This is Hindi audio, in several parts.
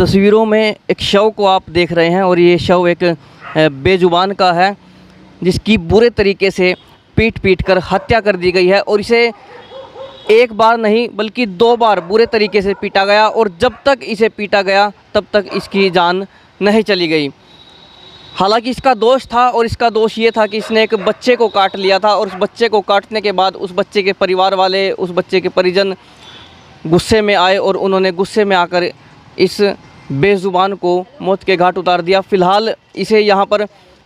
तस्वीरों में एक शव को आप देख रहे हैं और ये शव एक बेजुबान का है जिसकी बुरे तरीके से पीट कर हत्या कर दी गई है और इसे एक बार नहीं बल्कि 2 बार बुरे तरीके से पीटा गया और जब तक इसे पीटा गया तब तक इसकी जान नहीं चली गई। हालांकि इसका दोष था और इसका दोष ये था कि इसने एक बच्चे को काट लिया था और उस बच्चे को काटने के बाद उस बच्चे के परिवार वाले, उस बच्चे के परिजन गुस्से में आए और उन्होंने गुस्से में आकर इस बेजुबान को मौत के घाट उतार दिया। फ़िलहाल इसे यहाँ पर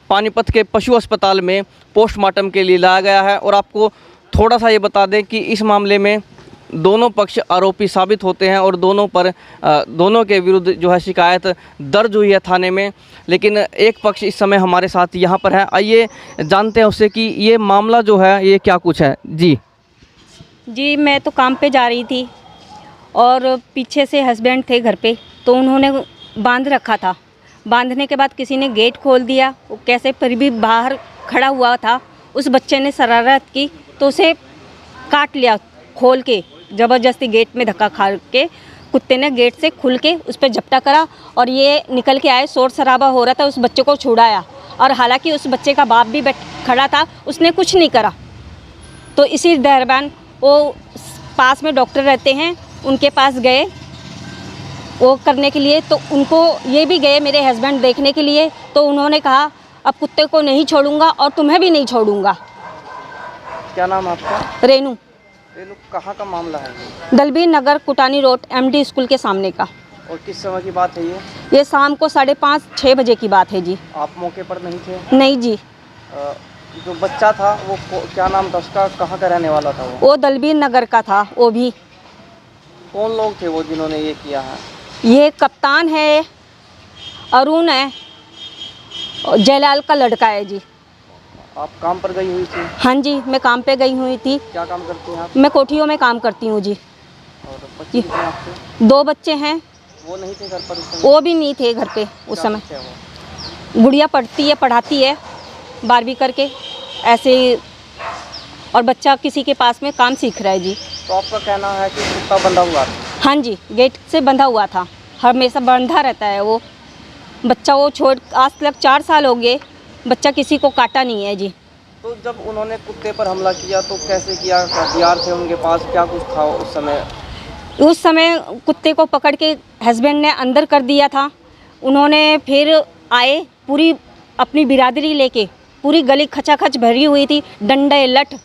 पानीपत के पशु अस्पताल में पोस्टमार्टम के लिए लाया गया है। और आपको थोड़ा सा ये बता दें कि इस मामले में दोनों पक्ष आरोपी साबित होते हैं और दोनों के विरुद्ध जो है शिकायत दर्ज हुई है थाने में। लेकिन एक पक्ष इस समय हमारे साथ यहाँ पर है, आइए जानते हैं उससे कि ये मामला जो है ये क्या कुछ है। जी, मैं तो काम पे जा रही थी और पीछे से हस्बैंड थे घर पे, तो उन्होंने बांध रखा था। बांधने के बाद किसी ने गेट खोल दिया, वो कैसे पर भी बाहर खड़ा हुआ था, उस बच्चे ने शरारत की तो उसे काट लिया खोल के, ज़बरदस्ती गेट में धक्का खा के कुत्ते ने गेट से खुल के उस पर झपटा करा और ये निकल के आए। शोर शराबा हो रहा था, उस बच्चे को छुड़ाया और हालांकि उस बच्चे का बाप भी खड़ा था, उसने कुछ नहीं करा। तो इसी दरमियान वो पास में डॉक्टर रहते हैं, उनके पास गए वो करने के लिए, तो उनको ये भी गए मेरे हस्बैंड देखने के लिए, तो उन्होंने कहा अब कुत्ते को नहीं छोड़ूंगा और तुम्हें भी नहीं छोड़ूंगा। क्या नाम आपका? रेनू। कहाँ का मामला है? दलबीर नगर कुटानी रोड MD स्कूल के सामने का। और किस समय की बात है ये शाम को 5:30-6 बजे की बात है जी। आप मौके पर नहीं थे? नहीं जी। जो बच्चा था वो क्या नाम था उसका, कहाँ का रहने वाला था? वो दलबीर नगर का था। वो भी कौन लोग थे वो जिन्होंने ये किया है? ये कप्तान है, अरुण है, जयलाल का लड़का है जी। आप काम पर गई हुई थी? हाँ जी, मैं काम पे गई हुई थी। क्या काम करती हैं आप? मैं कोठियों में काम करती हूँ जी। और बच्चे कितने आपके? 2 बच्चे हैं। वो नहीं थे घर पर उस समय? वो भी नहीं थे घर पे उस समय। गुड़िया पढ़ती है, पढ़ाती है 12वीं करके ऐसे ही, और बच्चा किसी के पास में काम सीख रहा है जी। तो आपका कहना है कि कुत्ता बंधा हुआ था? हाँ जी, गेट से बंधा हुआ था, हमेशा बंधा रहता है वो बच्चा। वो छोड़ आज तक 4 साल हो गए, बच्चा किसी को काटा नहीं है जी। तो जब उन्होंने कुत्ते पर हमला किया तो कैसे किया? हथियार थे उनके पास, क्या कुछ था उस समय? उस समय कुत्ते को पकड़ के हस्बैंड ने अंदर कर दिया था। उन्होंने फिर आए पूरी अपनी बिरादरी लेके, पूरी गली खचाखच भरी हुई थी, डंडे लठ।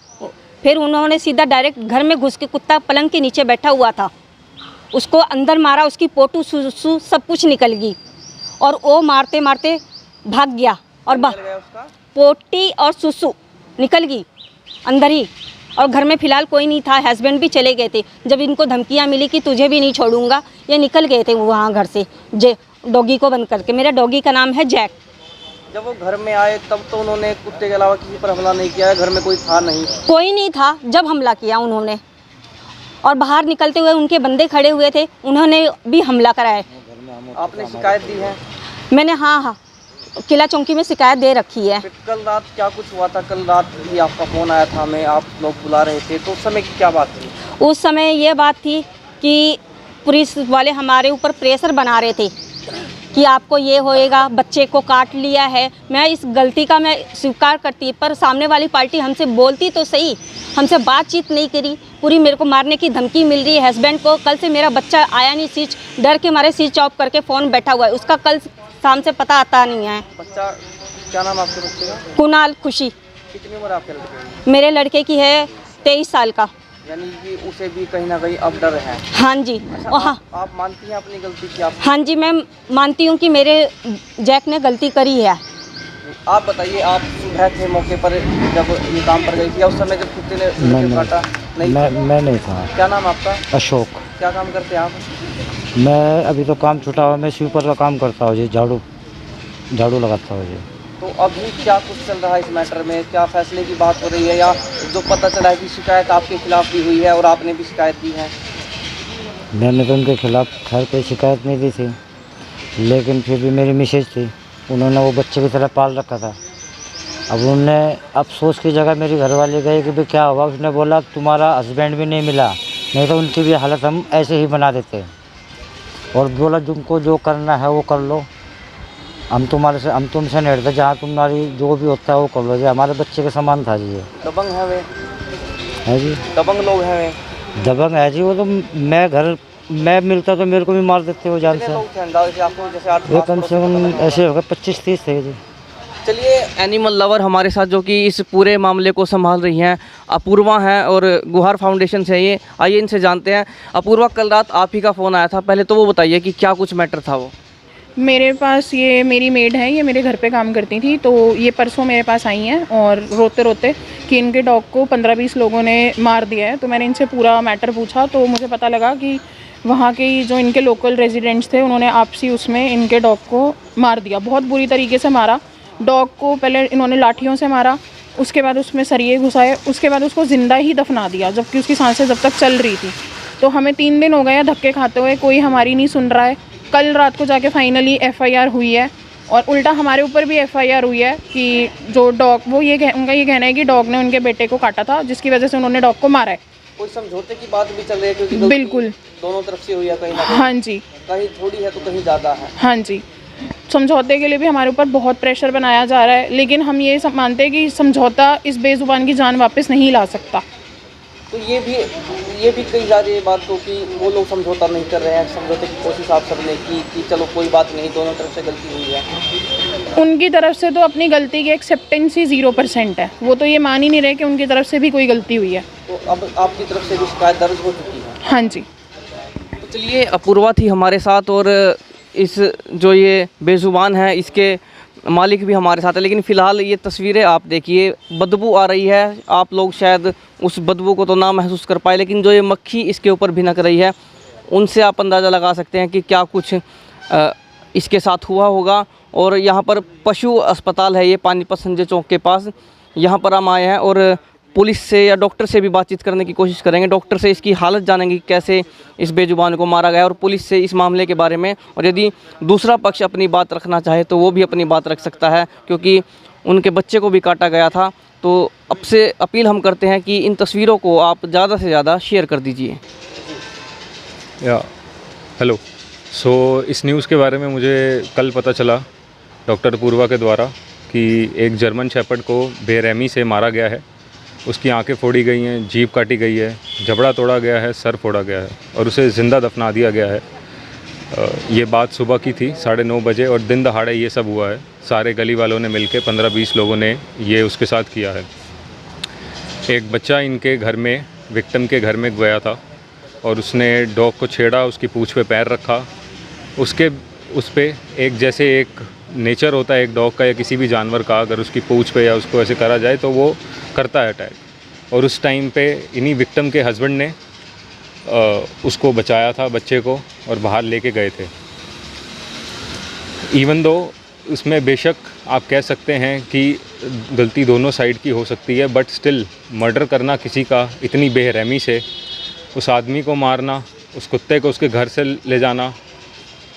फिर उन्होंने सीधा डायरेक्ट घर में घुस के, कुत्ता पलंग के नीचे बैठा हुआ था, उसको अंदर मारा, उसकी पोटू सुसु सब कुछ निकल गई और वो मारते मारते भाग गया और पोटी और सुसु निकल गई अंदर ही। और घर में फ़िलहाल कोई नहीं था, हस्बैंड भी चले गए थे। जब इनको धमकियाँ मिली कि तुझे भी नहीं छोड़ूंगा, ये निकल गए थे वहाँ घर से डॉगी को बंद करके। मेरा डॉगी का नाम है जैक। जब वो घर में आए तब तो उन्होंने कुत्ते के अलावा किसी पर हमला नहीं किया? घर में कोई था नहीं? कोई नहीं था जब हमला किया उन्होंने, और बाहर निकलते हुए उनके बंदे खड़े हुए थे, उन्होंने भी हमला कराया। आपने शिकायत दी है? मैंने हाँ, किला चौकी में शिकायत दे रखी है। कल रात क्या कुछ हुआ था? कल रात भी आपका फ़ोन आया था हमें, आप लोग बुला रहे थे, तो उस समय की क्या बात थी? उस समय ये बात थी कि पुलिस वाले हमारे ऊपर प्रेशर बना रहे थे कि आपको ये होएगा, बच्चे को काट लिया है। मैं इस गलती का मैं स्वीकार करती, पर सामने वाली पार्टी हमसे बोलती तो सही, हमसे बातचीत नहीं करी, पूरी मेरे को मारने की धमकी मिल रही है। हस्बैंड को कल से मेरा बच्चा आया नहीं, स्विच डर के मारे स्विच ऑफ करके फ़ोन बैठा हुआ है, उसका कल शाम से पता आता नहीं है। बच्चा क्या नाम आपके बच्चे का? कुणाल खुशी। कितनी उम्र आपके लड़के की? मेरे लड़के की है 23 साल का। यानी कि उसे भी कहीं ना कहीं अब डर है? हाँ जी। अच्छा, आप मानती हैं अपनी गलती की? आप? हाँ जी, मैं मानती हूँ कि मेरे जैक ने गलती करी है। आप बताइए, आप सुबह थे मौके पर जब ये काम पर गई थी, उस समय जब कुत्ते ने काटा? नहीं, मैं नहीं था। क्या नाम आपका? अशोक। क्या काम करते हैं आप? मैं अभी तो काम छुटा हुआ, मैं स्वीपर का काम करता हूँ जी, झाड़ू लगाता हूँ जी। तो अभी क्या कुछ चल रहा है इस मैटर में? क्या फैसले की बात हो रही है, या जो पता चला है कि शिकायत आपके खिलाफ भी हुई है और आपने भी शिकायत दी है? मैंने तो उनके खिलाफ खैर कोई शिकायत नहीं दी थी, लेकिन फिर भी मेरी मिसेज थी, उन्होंने वो बच्चे की तरह पाल रखा था। अब उन्होंने अफसोस की जगह मेरी घरवाली गई कि भाई क्या हुआ, उसने बोला तुम्हारा हस्बैंड भी नहीं मिला, नहीं तो उनकी भी हालत हम ऐसे ही बना देते। और बोला तुमको जो करना है वो कर लो, हम तुमसे नहीं डरते, जहाँ तुम्हारी जो भी होता है वो कर लो। जी हमारे बच्चे के समान था जी ये। दबंग है वे, है जी, दबंग लोग हैं वे। दबंग है जी वो। तो मैं मिलता तो मेरे को भी मार देते वो जान कितने से। लोग थे अंदाजे से आपको, जैसे आठ वो कम से कम ऐसे हो गए 25-30 थे जी। चलिए, एनिमल लवर हमारे साथ जो कि इस पूरे मामले को संभाल रही हैं अपूर्वा हैं और गुहार फाउंडेशन से ये, आइए इनसे जानते हैं। अपूर्वा, कल रात आप ही का फ़ोन आया था, पहले तो वो बताइए कि क्या कुछ मैटर था वो। मेरे पास ये मेरी मेड है, ये मेरे घर पे काम करती थी, तो ये परसों मेरे पास आई हैं और रोते रोते कि इनके डॉग को 15-20 लोगों ने मार दिया है। तो मैंने इनसे पूरा मैटर पूछा तो मुझे पता लगा कि वहाँ के जो इनके लोकल रेजिडेंट्स थे उन्होंने आपसी उसमें इनके डॉग को मार दिया, बहुत बुरी तरीके से मारा। डॉग को पहले इन्होंने लाठियों से मारा, उसके बाद उसमें सरिये घुसाए, उसके बाद उसको ज़िंदा ही दफना दिया, जबकि उसकी सांसें जब तक चल रही थी। तो हमें 3 दिन हो गए हैं धक्के खाते हुए, कोई हमारी नहीं सुन रहा है। कल रात को जाके फाइनली एफआईआर हुई है और उल्टा हमारे ऊपर भी एफआईआर हुई है कि जो डॉग उनका ये कहना है कि डॉग ने उनके बेटे को काटा था, जिसकी वजह से उन्होंने डॉग को मारा है। कोई समझौते की बात भी चल रही है, क्योंकि बिल्कुल दोनों तरफ से हुई है कहीं ना कहीं। हाँ जी, कहीं थोड़ी है तो कहीं ज़्यादा है। हाँ जी। समझौते के लिए भी हमारे ऊपर बहुत प्रेशर बनाया जा रहा है, लेकिन हम ये मानते हैं कि समझौता इस बेजुबान की जान वापस नहीं ला सकता। तो ये भी कही जा रही है बात तो कि वो लोग समझौता नहीं कर रहे हैं, समझौते की कोशिश आप सबने की कि चलो कोई बात नहीं, दोनों तरफ से गलती हुई है। उनकी तरफ से तो अपनी गलती की एक्सेप्टेंस ही 0% है, वो तो ये मान ही नहीं रहे कि उनकी तरफ से भी कोई गलती हुई है। तो अब आपकी तरफ से भी शिकायत दर्ज हो चुकी है? हाँ जी। तो चलिए, अपूर्वा थी हमारे साथ और इस जो ये बेजुबान है इसके मालिक भी हमारे साथ है। लेकिन फ़िलहाल ये तस्वीरें आप देखिए, बदबू आ रही है। आप लोग शायद उस बदबू को तो ना महसूस कर पाए, लेकिन जो ये मक्खी इसके ऊपर भिनक रही है उनसे आप अंदाज़ा लगा सकते हैं कि क्या कुछ इसके साथ हुआ होगा। और यहाँ पर पशु अस्पताल है, ये पानीपत संजय चौक के पास, यहाँ पर हम आए हैं और पुलिस से या डॉक्टर से भी बातचीत करने की कोशिश करेंगे। डॉक्टर से इसकी हालत जानेंगे कि कैसे इस बेजुबान को मारा गया, और पुलिस से इस मामले के बारे में। और यदि दूसरा पक्ष अपनी बात रखना चाहे तो वो भी अपनी बात रख सकता है, क्योंकि उनके बच्चे को भी काटा गया था। तो अब से अपील हम करते हैं कि इन तस्वीरों को आप ज़्यादा से ज़्यादा शेयर कर दीजिए। हेलो। इस न्यूज़ के बारे में मुझे कल पता चला डॉक्टर अपूर्वा के द्वारा कि एक जर्मन शेपर्ड को बेरहमी से मारा गया है। उसकी आंखें फोड़ी गई हैं, जीभ काटी गई है, जबड़ा तोड़ा गया है, सर फोड़ा गया है और उसे ज़िंदा दफना दिया गया है। ये बात सुबह की थी 9:30 बजे और दिन दहाड़े ये सब हुआ है। सारे गली वालों ने मिलकर 15-20 लोगों ने ये उसके साथ किया है। एक बच्चा इनके घर में, विक्टिम के घर में गया था और उसने डॉग को छेड़ा, उसकी पूँछ पे पैर रखा। उस पे एक नेचर होता है एक डॉग का या किसी भी जानवर का, अगर उसकी पूँछ पे या उसको ऐसे करा जाए तो वो करता है अटैक। और उस टाइम पे इन्हीं विक्टिम के हस्बैंड ने उसको बचाया था, बच्चे को, और बाहर लेके गए थे। इवन दो उसमें बेशक आप कह सकते हैं कि गलती दोनों साइड की हो सकती है, बट स्टिल मर्डर करना किसी का इतनी बेरहमी से, उस आदमी को मारना, उस कुत्ते को उसके घर से ले जाना,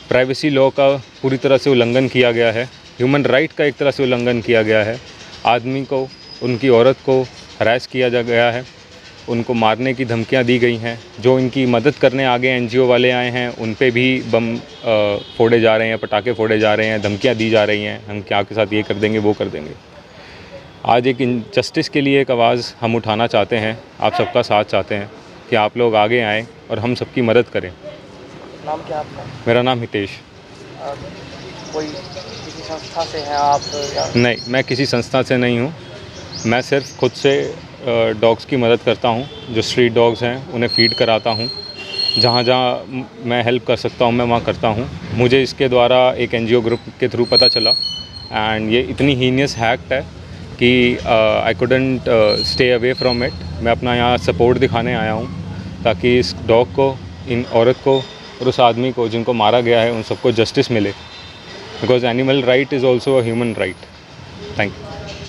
प्राइवेसी लॉ का पूरी तरह से उल्लंघन किया गया है, ह्यूमन राइट का एक तरह से उल्लंघन किया गया है। आदमी को, उनकी औरत को हरास किया जा गया है, उनको मारने की धमकियां दी गई हैं। जो इनकी मदद करने आगे एनजीओ वाले आए हैं उन पे भी बम फोड़े जा रहे हैं, पटाखे फोड़े जा रहे हैं, धमकियां दी जा रही हैं, हम क्या के साथ ये कर देंगे, वो कर देंगे। आज एक जस्टिस के लिए एक आवाज़ हम उठाना चाहते हैं, आप सबका साथ चाहते हैं कि आप लोग आगे आएँ और हम सबकी मदद करें। नाम क्या आपका? मेरा नाम हितेश। कोई किसी संस्था से हैं आप या? नहीं, मैं किसी संस्था से नहीं हूँ। मैं सिर्फ खुद से डॉग्स की मदद करता हूँ। जो स्ट्रीट डॉग्स हैं उन्हें फीड कराता हूँ। जहाँ जहाँ मैं हेल्प कर सकता हूँ मैं वहाँ करता हूँ। मुझे इसके द्वारा एक एनजीओ ग्रुप के थ्रू पता चला एंड ये इतनी हीनियस एक्ट है कि I couldn't stay away from it. मैं अपना यहाँ सपोर्ट दिखाने आया हूँ ताकि इस डॉग को, इन औरत को और उस आदमी को जिनको मारा गया है उन सबको जस्टिस मिले, because animal right is also a human right. Thank you.